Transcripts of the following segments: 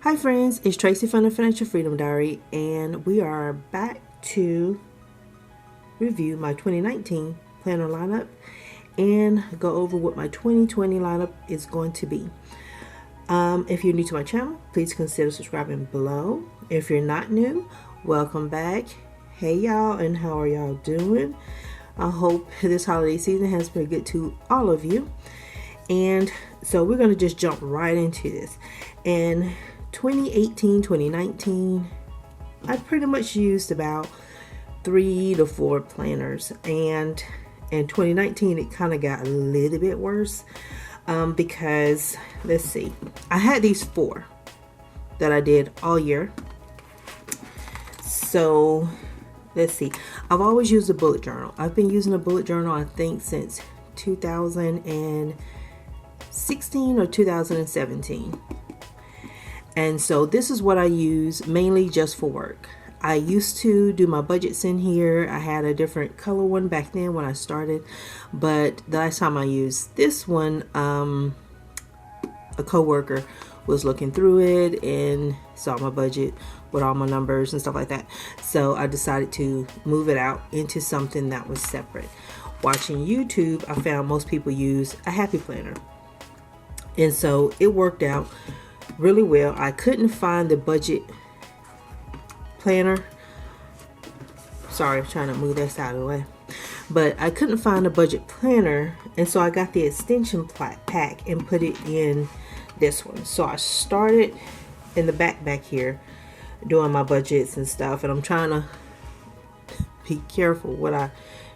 Hi friends, it's Tracy from the Financial Freedom Diary, and we are back to review my 2019 planner lineup and go over what my 2020 lineup is going to be. If you're new to my channel, please consider subscribing below. If you're not new, welcome back. Hey y'all, and how are y'all doing? I hope this holiday season has been good to all of you. And so we're going to just jump right into this. And 2018, 2019, I pretty much used about 3 to 4 planners, and in 2019 it kind of got a little bit worse because let's see, I had these 4 that I did all year. So let's see, I've always used a bullet journal. I've been using a bullet journal I think since 2016 or 2017. And so this is what I use mainly just for work. I used to do my budgets in here. I had a different color one back then when I started, but the last time I used this one, a coworker was looking through it and saw my budget with all my numbers and stuff like that. So I decided to move it out into something that was separate. Watching YouTube, I found most people use a happy planner. And so it worked out really well. I couldn't find the budget planner. Sorry, I'm trying to move this out of the way. But I couldn't find a budget planner, and so I got the extension pack and put it in this one. So I started in the back here doing my budgets and stuff, and I'm trying to be careful what I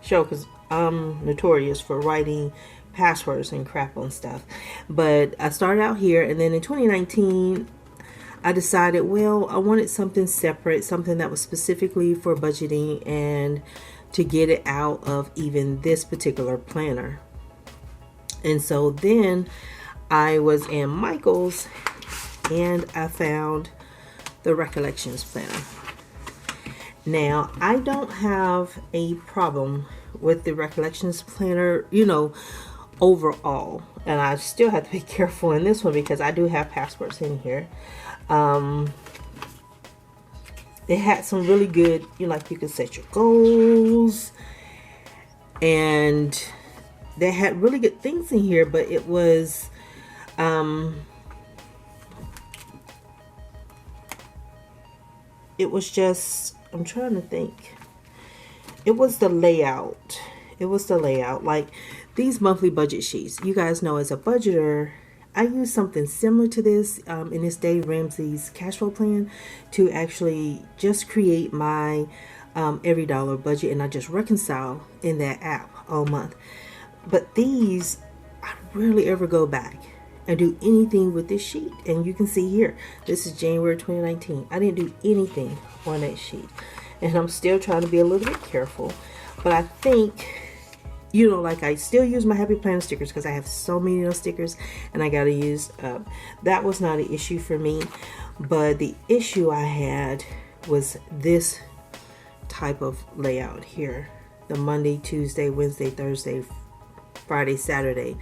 show because I'm notorious for writing passwords and crap on stuff. But I started out here, and then in 2019 I decided, well, I wanted something separate, something that was specifically for budgeting and to get it out of even this particular planner. And so then I was in Michael's and I found the Recollections planner. Now, I don't have a problem with the Recollections planner, overall, and I still have to be careful in this one because I do have passwords in here. It had some really good, like you could set your goals, and they had really good things in here, but it was just, I'm trying to think, it was the layout. Like these monthly budget sheets, you guys know, as a budgeter, I use something similar to this in this Dave Ramsey's cash flow plan to actually just create my every dollar budget, and I just reconcile in that app all month. But these, I rarely ever go back and do anything with this sheet. And you can see here, this is January 2019. I didn't do anything on that sheet, and I'm still trying to be a little bit careful. But I think, like I still use my Happy Planner stickers because I have so many of those stickers and I got to use up. That was not an issue for me. But the issue I had was this type of layout here. The Monday, Tuesday, Wednesday, Thursday, Friday, Saturday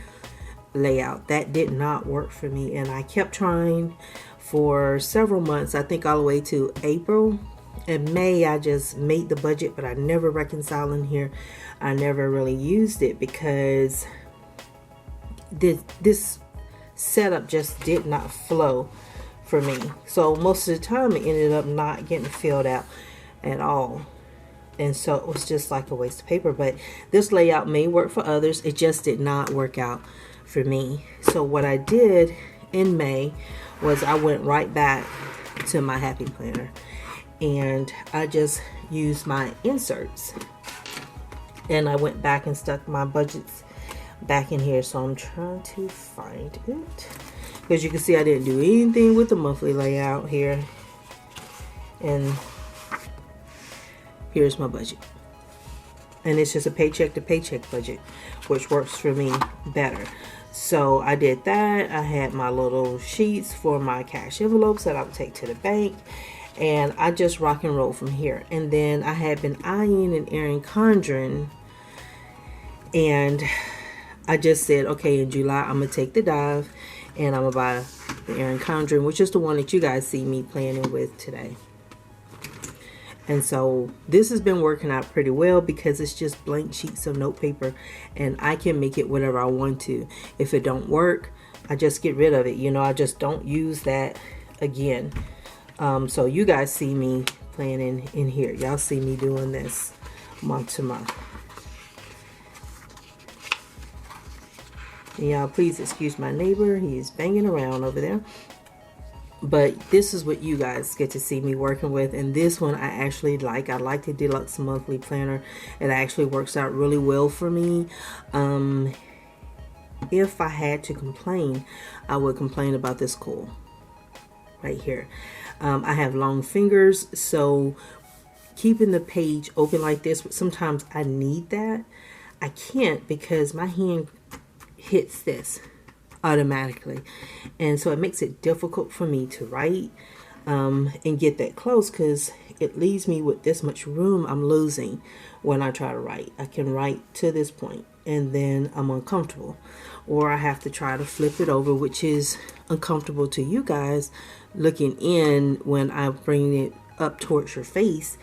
layout. That did not work for me. And I kept trying for several months, I think all the way to April. In May, I just made the budget, but I never reconciled in here. I never really used it because this setup just did not flow for me. So most of the time it ended up not getting filled out at all. And so it was just like a waste of paper. But this layout may work for others. It just did not work out for me. So what I did in May was I went right back to my Happy Planner. And I just used my inserts, and I went back and stuck my budgets back in here. So I'm trying to find it because you can see I didn't do anything with the monthly layout here. And here's my budget, and it's just a paycheck to paycheck budget, which works for me better. So I did that. I had my little sheets for my cash envelopes that I would take to the bank. And I just rock and roll from here. And then I had been eyeing an Erin Condren, and I just said, okay, in July I'm gonna take the dive and I'm gonna buy the Erin Condren, which is the one that you guys see me planning with today. And so this has been working out pretty well because it's just blank sheets of note paper, and I can make it whatever I want to. If it don't work, I just get rid of it. You know, I just don't use that again. So you guys see me planning in here. Y'all see me doing this month to month. And y'all, please excuse my neighbor. He's banging around over there. But this is what you guys get to see me working with. And this one I actually like. I like the Deluxe Monthly Planner. It actually works out really well for me. If I had to complain, I would complain about this coil right here. I have long fingers, so keeping the page open like this, sometimes I need that. I can't because my hand hits this automatically, and so it makes it difficult for me to write and get that close, because it leaves me with this much room I'm losing when I try to write. I can write to this point and then I'm uncomfortable, or I have to try to flip it over, which is uncomfortable to you guys looking in when I bring it up towards your face,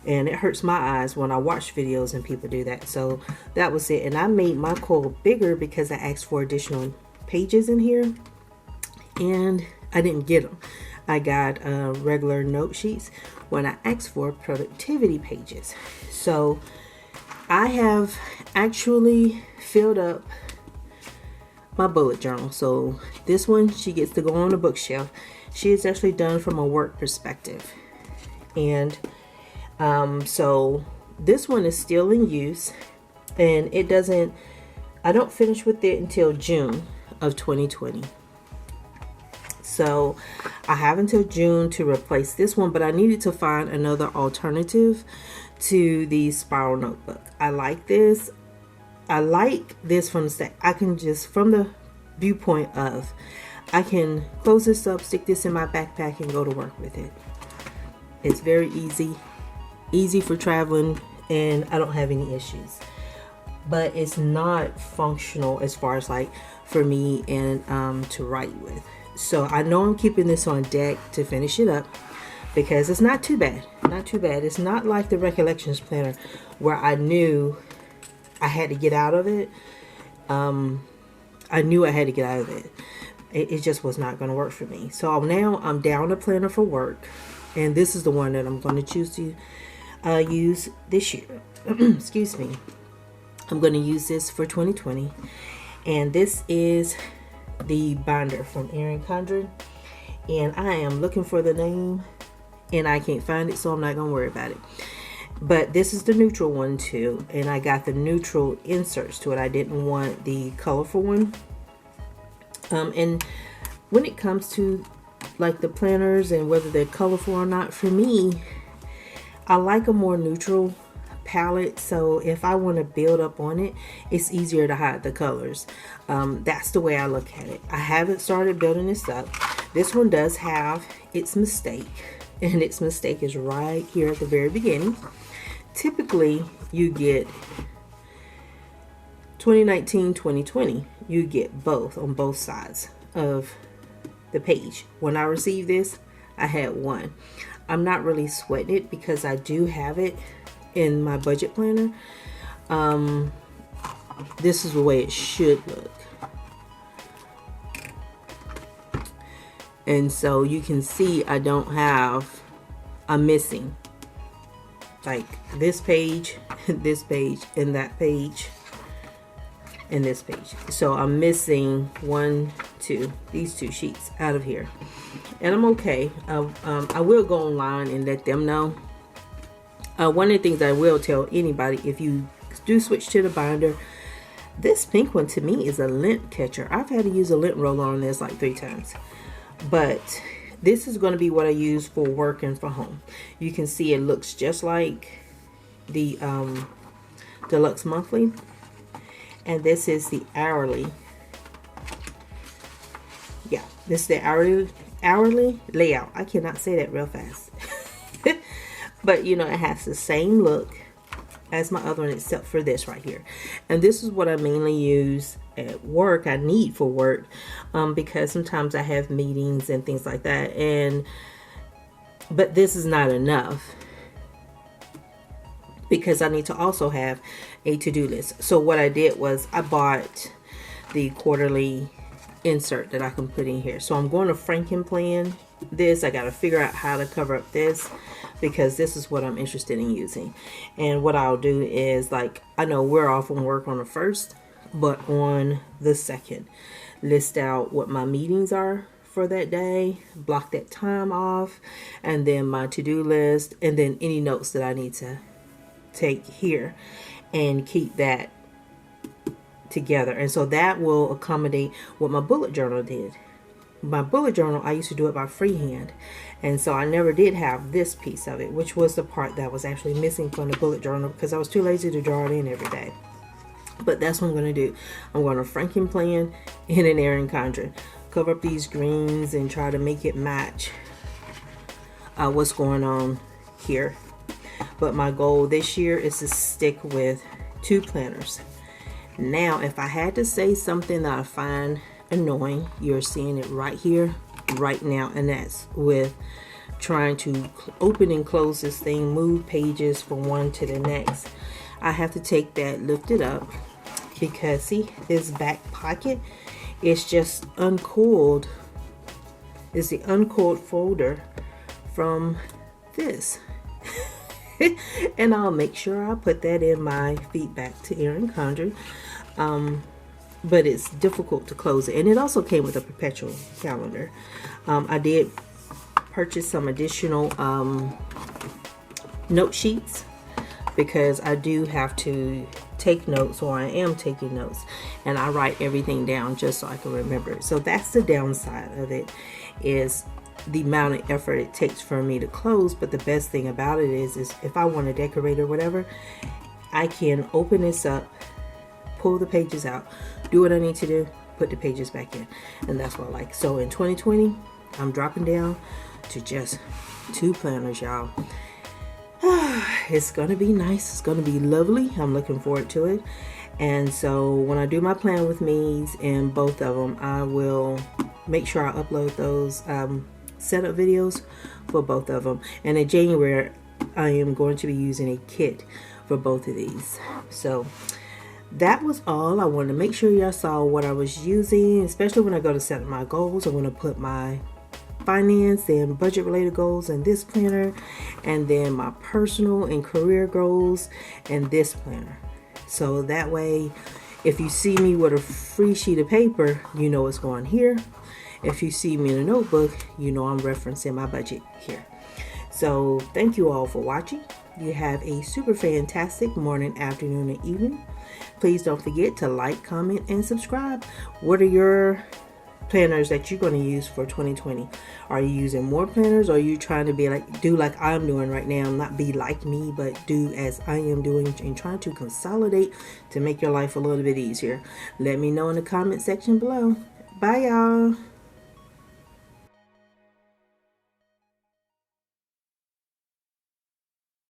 and it hurts my eyes when I watch videos and people do that. So that was it. And I made my coil bigger because I asked for additional pages in here, and I didn't get them. I got regular note sheets when I asked for productivity pages. So I have actually filled up my bullet journal. So this one, she gets to go on the bookshelf. She is actually done from a work perspective, and so this one is still in use, and it doesn't, I don't finish with it until June of 2020. So I have until June to replace this one, but I needed to find another alternative to the spiral notebook. I like this. I like this from the stack. I can just, from the viewpoint of, I can close this up, stick this in my backpack, and go to work with it. It's very easy for traveling, and I don't have any issues. But it's not functional as far as like for me and to write with. So I know I'm keeping this on deck to finish it up because it's not too bad. Not too bad. It's not like the Recollections Planner where I knew I had to get out of it. I knew I had to get out of it. It just was not going to work for me. So now I'm down a planner for work, and this is the one that I'm going to choose to use this year. Excuse me. I'm going to use this for 2020, and this is the binder from Erin Condren, and I am looking for the name and I can't find it, so I'm not going to worry about it. But this is the neutral one too, and I got the neutral inserts to it. I didn't want the colorful one. And when it comes to like the planners and whether they're colorful or not, for me, I like a more neutral palette. So if I want to build up on it, it's easier to hide the colors. That's the way I look at it. I haven't started building this up. This one does have its mistake, and its mistake is right here at the very beginning. Typically you get 2019, 2020, you get both on both sides of the page. When I received this, I had one. I'm not really sweating it because I do have it in my budget planner. This is the way it should look. And so you can see I don't have, I'm missing like this page, this page, and that page, and this page. So I'm missing these two sheets out of here, and I'm okay. I will go online and let them know. One of the things I will tell anybody, if you do switch to the binder, this pink one to me is a lint catcher. I've had to use a lint roller on this like 3 times, but this is going to be what I use for work and for home. You can see it looks just like the Deluxe Monthly, and this is the hourly. Yeah, this is the hourly layout. I cannot say that real fast. But you know, it has the same look. as my other one, except for this right here. And this is what I mainly use at work. I need for work because sometimes I have meetings and things like that. But this is not enough, because I need to also have a to-do list. So what I did was I bought the quarterly insert that I can put in here. So I'm going to Frankenplan this. I got to figure out how to cover up this, because this is what I'm interested in using. And what I'll do is, like, I know we're off on work on the 1st, but on the 2nd, list out what my meetings are for that day, block that time off, and then my to-do list, and then any notes that I need to take here, and keep that together. And so that will accommodate what my bullet journal did. My bullet journal, I used to do it by freehand, and so I never did have this piece of it, which was the part that was actually missing from the bullet journal, because I was too lazy to draw it in every day. But that's what I'm going to do. I'm going to Frankenplan in an Erin Condren, cover up these greens and try to make it match what's going on here. But my goal this year is to stick with 2 planners. Now, if I had to say something that I find annoying, you're seeing it right here, right now, and that's with trying to open and close this thing, move pages from one to the next. I have to take that, lift it up, because see, this back pocket is just uncoiled. It's the uncoiled folder from this. And I'll make sure I put that in my feedback to Erin Condren. But it's difficult to close it. And it also came with a perpetual calendar. I did purchase some additional note sheets, because I do have to take notes, or I am taking notes, and I write everything down just so I can remember it. So that's the downside of it, is the amount of effort it takes for me to close. But the best thing about it is if I want to decorate or whatever, I can open this up, pull the pages out, do what I need to do, put the pages back in. And that's what I like. So in 2020, I'm dropping down to just 2 planners, y'all. It's gonna be nice. It's gonna be lovely. I'm looking forward to it. And so when I do my plan with me's in both of them, I will make sure I upload those setup videos for both of them. And in January, I am going to be using a kit for both of these. So that was all. I wanted to make sure y'all saw what I was using, especially when I go to set my goals. I want to put my finance and budget related goals in this planner, and then my personal and career goals in this planner. So that way, if you see me with a free sheet of paper, you know it's going here. If you see me in a notebook, you know I'm referencing my budget here. So thank you all for watching. You have a super fantastic morning, afternoon, and evening. Please don't forget to like, comment, and subscribe. What are your planners that you're going to use for 2020? Are you using more planners, or are you trying to do like I'm doing right now? Not be like me, but do as I am doing, and trying to consolidate to make your life a little bit easier. Let me know in the comment section below. Bye, y'all.